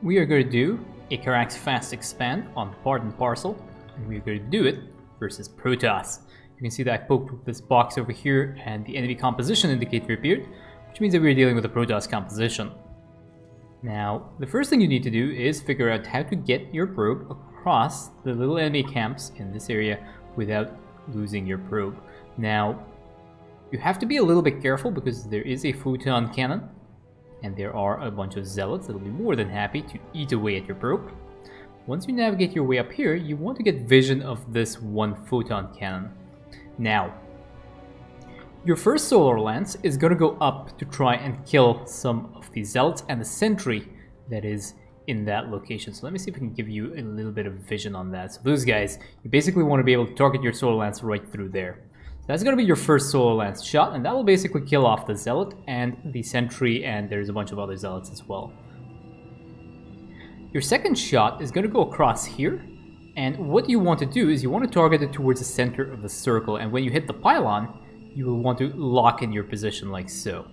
We are going to do a Karax fast expand on Part and Parcel, and we are going to do it versus Protoss. You can see that I poked with this box over here and the enemy composition indicator appeared, which means that we are dealing with a Protoss composition. Now, the first thing you need to do is figure out how to get your probe across the little enemy camps in this area without losing your probe. Now, you have to be a little bit careful because there is a photon cannon, and there are a bunch of zealots that will be more than happy to eat away at your probe. Once you navigate your way up here, you want to get vision of this one photon cannon. Now, your first solar lance is going to go up to try and kill some of the zealots and the sentry that is in that location. So let me see if I can give you a little bit of vision on that. So those guys, you basically want to be able to target your solar lance right through there. So that's going to be your first solar lance shot, and that will basically kill off the zealot and the sentry, and there's a bunch of other zealots as well. Your second shot is going to go across here, and what you want to do is you want to target it towards the center of the circle, and when you hit the pylon, you will want to lock in your position like so.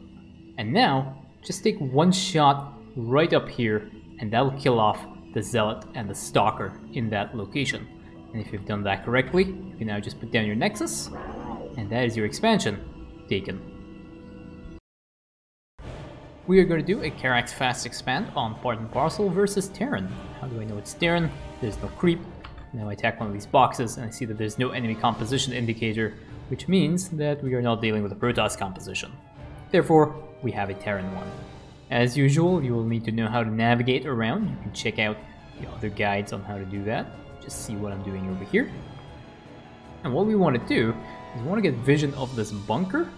And now, just take one shot right up here, and that'll kill off the zealot and the stalker in that location. And if you've done that correctly, you can now just put down your nexus, and that is your expansion taken. We are going to do a Karax fast expand on Part and Parcel versus Terran. How do I know it's Terran? There's no creep. Now I attack one of these boxes and I see that there's no enemy composition indicator, which means that we are not dealing with a Protoss composition. Therefore, we have a Terran one. As usual, you will need to know how to navigate around. You can check out the other guides on how to do that. Just see what I'm doing over here. And what we want to do is we want to get vision of this bunker,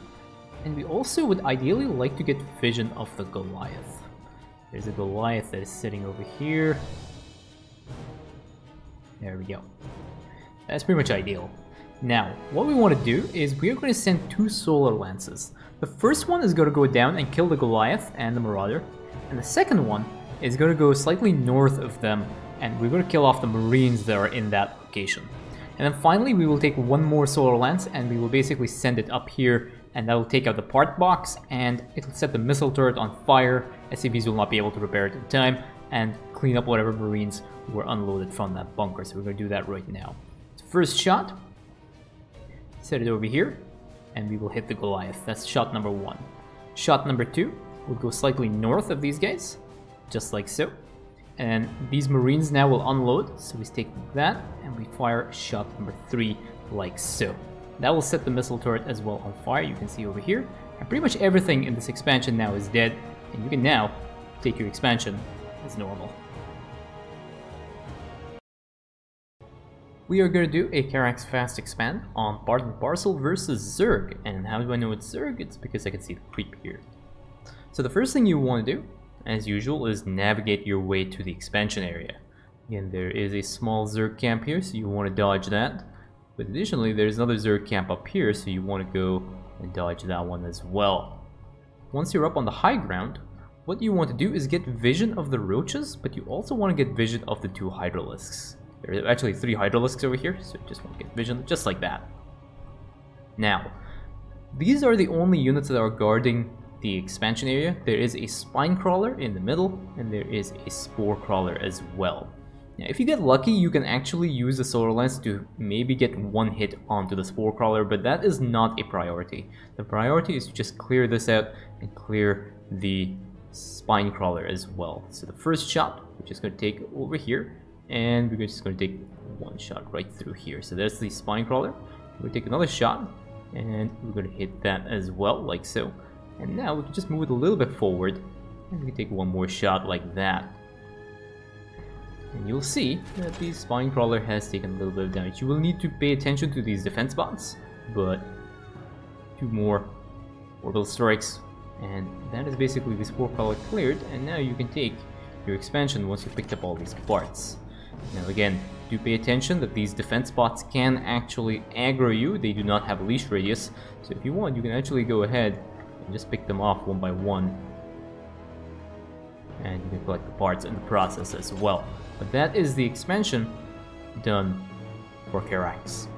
and we also would ideally like to get vision of the Goliath. There's a Goliath that is sitting over here. There we go. That's pretty much ideal. Now, what we want to do is we are going to send two solar lances. The first one is going to go down and kill the Goliath and the Marauder, and the second one is going to go slightly north of them, and we're going to kill off the Marines that are in that location. And then finally, we will take one more solar lance and we will basically send it up here, and that will take out the part box and it will set the missile turret on fire. SCVs will not be able to repair it in time, and clean up whatever Marines were unloaded from that bunker. So we're going to do that right now. So first shot, set it over here, and we will hit the Goliath. That's shot number one. Shot number two will go slightly north of these guys, just like so. And these Marines now will unload, so we take that and we fire shot number three like so. That will set the missile turret as well on fire, you can see over here. And pretty much everything in this expansion now is dead, and you can now take your expansion as normal. We are going to do a Karax fast expand on Part and Parcel versus Zerg. And how do I know it's Zerg? It's because I can see the creep here. So the first thing you want to do, as usual, is navigate your way to the expansion area. Again, there is a small Zerg camp here, so you want to dodge that. But additionally, there's another Zerg camp up here, so you want to go and dodge that one as well. Once you're up on the high ground, what you want to do is get vision of the roaches, but you also want to get vision of the two Hydralisks. There are actually three Hydralisks over here, so you just want to get vision just like that. Now, these are the only units that are guarding the expansion area. There is a spine crawler in the middle, and there is a spore crawler as well. Now, if you get lucky, you can actually use the solar lance to maybe get one hit onto the spore crawler, but that is not a priority. The priority is to just clear this out and clear the spine crawler as well. So the first shot, we're just going to take over here, and we're just going to take one shot right through here. So there's the spine crawler. We'll take another shot, and we're going to hit that as well, like so. And now we can just move it a little bit forward, and we can take one more shot like that. And you'll see that the spine crawler has taken a little bit of damage. You will need to pay attention to these defense bots, but two more orbital strikes, and that is basically the spore crawler cleared. And now you can take your expansion once you picked up all these parts. Now again, do pay attention that these defense bots can actually aggro you. They do not have a leash radius, so if you want, you can actually go ahead and just pick them off one by one, and you can collect the parts in the process as well. But that is the expansion done for Karax.